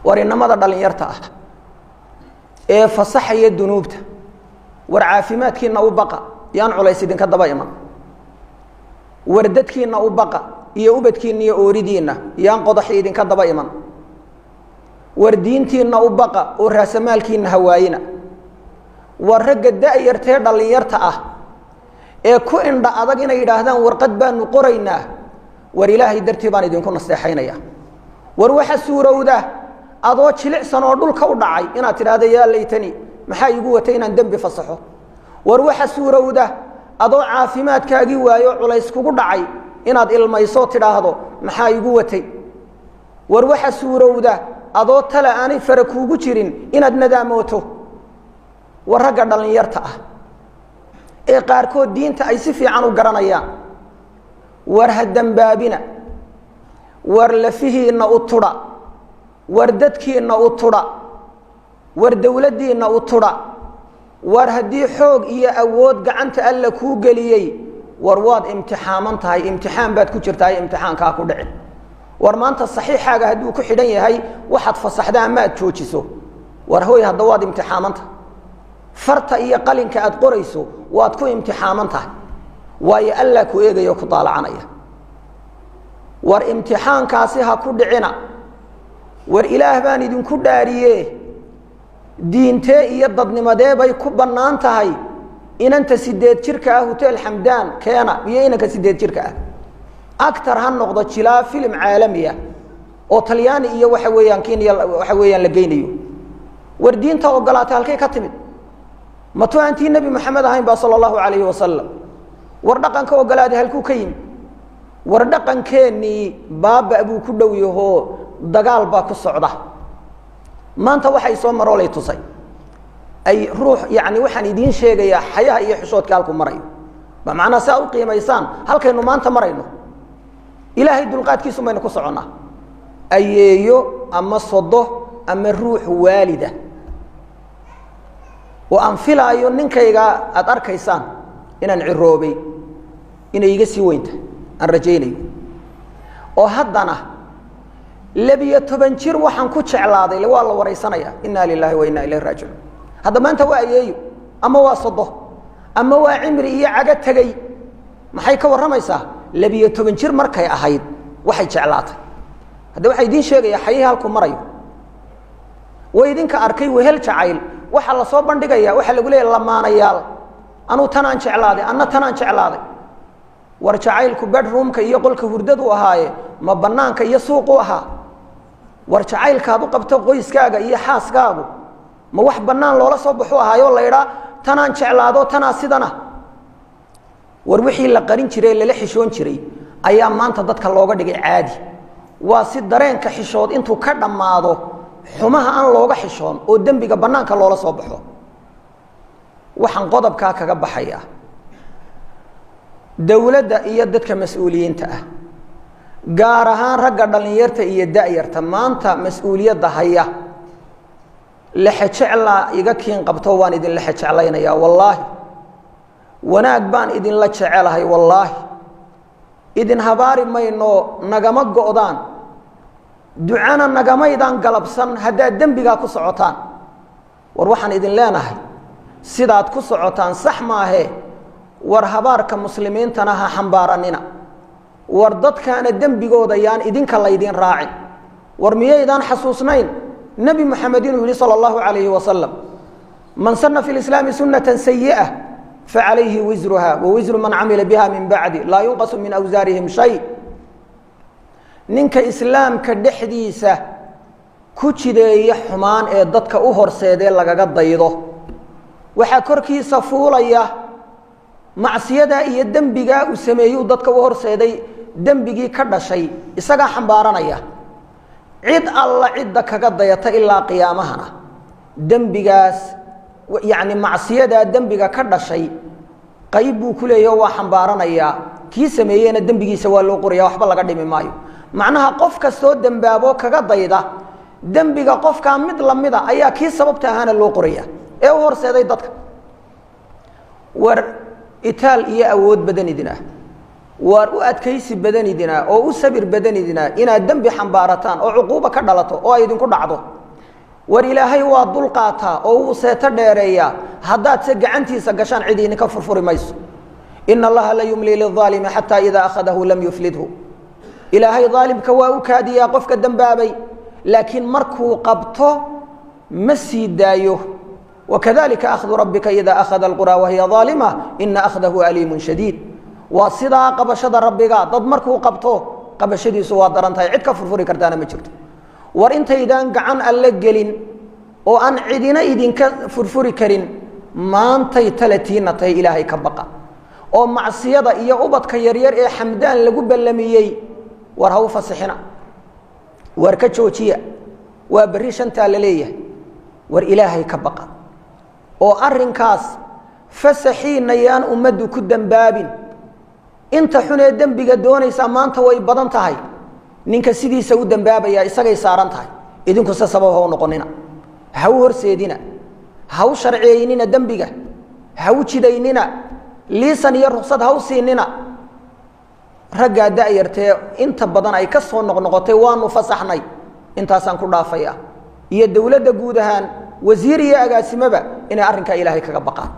warinamada dhalinyarta ah ee fasaxaya dunuubta war caafimaadkiina u baqa yaan culays idinka daba iman war dadkiina u baqa iyo ubadkiina iyo ooridiina yaan qodax idinka daba iman war diintiina u baqa oo raasamaalkiina hawaayina war ragga da'yartee dhalinyarta ah ee ku indha adag inay yidhaahdaan warqad baanu qoraynaa war ilaahay dartii baan idinku nasteexaynaya war waxa suurowda adoo jilicsan oo dhulka u dhacay inaad tidhaahdo yaa laytani maxaa igu watay inaan dembi fasaxo war waxa suurowda adoo caafimaadkaagii waayo culays kugu dhacay inaad ilmayso tidhaahdo maxaa igu watay war waxa suurowda adoo tala aanay fara kuugu jirin inaad nadaamooto war ragga dhalinyarta ah ee qaarkood diinta ay si fiican u garanayaan war ha dambaabina war lafihiina u tudha war dadkiina u tudha war dawladdiina u tudha war haddii xoog iyo awood gacanta alla kuu geliyey war waad imtixaaman tahay imtixaan baad ku jirtaa imtixaankaa ku dhici war maanta saxiixaaga hadduu ku xidhan yahay waxaad fasaxdaa ama aad joojiso war hooy hadda waad imtixaaman tahay farta iyo qalinka aad qorayso waad ku imtixaaman tahay waayo alla ku eegayo ku daalacanaya war imtixaankaasi ha ku dhicina war ilaah baan idinku dhaariye diintee iyo dadnimadee bay ku bannaan tahay inanta 8 jirka ah hotel xamdaan keena iyo inanka 8 jirka ah aktar ha noqdo jilaa film caalamiya oo talyaani iyo waxa weeyaan Kenya waxa weeyaan la geynayo war diinta ogolaatay halkay ka timid ma tuantii nabi maxamed ahayn ba sallallahu alayhi wasallam war dhaqanka ogolaaday halku ka yimid war dhaqankeeni baaba abuu ku dhow yaho dagaal ba ku socda maanta waxay soo maroolay tusay ay ruux yaani waxaan idin sheegaya xayaha iyo xishoodka halku marayo ba macna saa u qiimaysan halkaynu maanta marayno ilaahay dulqaadkiisu mayna ku socona ayeeyo ama sodo ama ruux waalida oo aan filaayo ninkayga aad arkaysaan inaan ciroobay inay iga sii weynta aan rajaynayo oo haddana 12 jir waxaan ku jeclaaday waa la wareysanaya inna lillahi wa inna ilayhi raaji'un hadda maanta waa ayeeyo ama waa sodo ama waa cimri iyo caga tagay maxay ka waramaysaa 12 jir markay ahayd waxay jeclaatay hadda waxa idin sheegaya xayay halku marayo way idinka arkay wehel jacayl waxa la soo bandhigaya waxa lagu leeyahay lamaanayaal anu tanaan jeclaaday anna tanaan jeclaaday war jacaylku bedroomka iyo qolka hurdadu ahaaye ma banaanka iyo suuqu ahaa war jacaylkaadu qabto qoyskaaga iyo xaaskaagu ma wax banaan loola soo baxo ahaayo la yiraahdo tanaan jeclaado tanaa sidana war wixii la qarin jiray la xishoon jiray ayaa maanta dadka looga dhigay caadi waa si dareenka xishood intuu ka dhamaado xumaha aan looga xishoon oo dambiga banaanka loola soo baxo waxaan qodobka kaga baxaya dawladda iyo dadka mas'uuliyiinta ah gaar ahaan ragga dhalinyarta iyo da'yarta maanta mas'uuliyadda haya la xajecla iga kiin qabto waan idin la xajeclaynaya wallahi wanaag baan idin la jecelahay wallahi idin habaari mayno nagama go'daan ducana nagamaydan galabsan hadaa dambiga ku socotaan war waxaan idin leenahay sidaad ku socotaan sax maahe war habaarka muslimiintana ha xambaaranina war dadkaana dambigooda yaan idinka la idin raacin war miyaydan xasuusnayn nabi maxamed inuu yiri sallallahu alayhi wasallam man sanna fi al-islam sunnatan sayyi'ah fa alayhi wizruha wa wizru man amila biha min ba'di la yunqasu min awzarihim shay ninka islaamka dhexdiisa ku jideeya xumaan ee dadka u horseeday lagaga daydo waxa korkiisa fuulaya macsiyada iyo dambiga uu sameeyo dadka u horseeday dambigii ka dhashay isaga xambaaranaya cid alla cidda kaga dayata ilaa qiyaamahana dambigaas yaani macsiyada dambiga ka dhashay qayb uu ku leeyahay waa xambaaranaya kii sameeyayna dambigiisa waa loo qoriyaa waxba laga dhimi maayo macnaha qof kastoo dambaabo kaga dayda dambiga qofka mid lamida ayaa kii sababta ahaana loo qoriyaa ee u horseeday dadka war itaal iyo awood badan idin ah waar u adkaysi badanidina oo u sabir badanidina inaad dambi xambaarataan oo cuquuba ka dhalato oo ay idinku dhacdo war ilaahay waa dul qaataa oo uu seeto dheereeya haddaad se gacantiisa gashaan cid idinka furfuri mayso ina allaha la yumli lilaalimi xataa idaa akhadahu lam yuflidhu ilaahay daalimka waa u kaadiyaa qofka dembaabay laakiin markuu qabto ma sii daayo wakadalika akhdu rabbika idaa akhada alquraa wahiya aalima ina akhdahu aliimun shadiid waa sidaa qabashada rabbiga dad markuu qabto qabashadiisu waa daran tahay cid ka furfuri kartaana ma jirto war intaydaan gacan alle gelin oo aan cidina idinka furfuri karin maantay talatiina tahay ilaahay ka baqa oo macsiyada iyo ubadka yaryar ee xamdaan lagu ballamiyey war ha u fasixina war ka joojiya waa berri shantaa la leeyahay war ilaahay ka baqa oo arrinkaas fasaxiina yaan ummaddu ku dembaabin inta xunee dembiga doonaysaa maanta way badan tahay ninka sidiisa u dembaabaya isagay saaran tahay idinku se sabab ha u noqonina ha u horseedina ha u sharciyeynina dembiga ha u jidaynina liisan iyo ruksad ha u siinina raggaa da'yartee inta badan ay ka soo noqnoqotay waanu fasaxnay intaasaan ku dhaafaya iyo dowladda guud ahaan wasiir iyo agaasimaba inay arrinkaa ilaahay kaga baqaan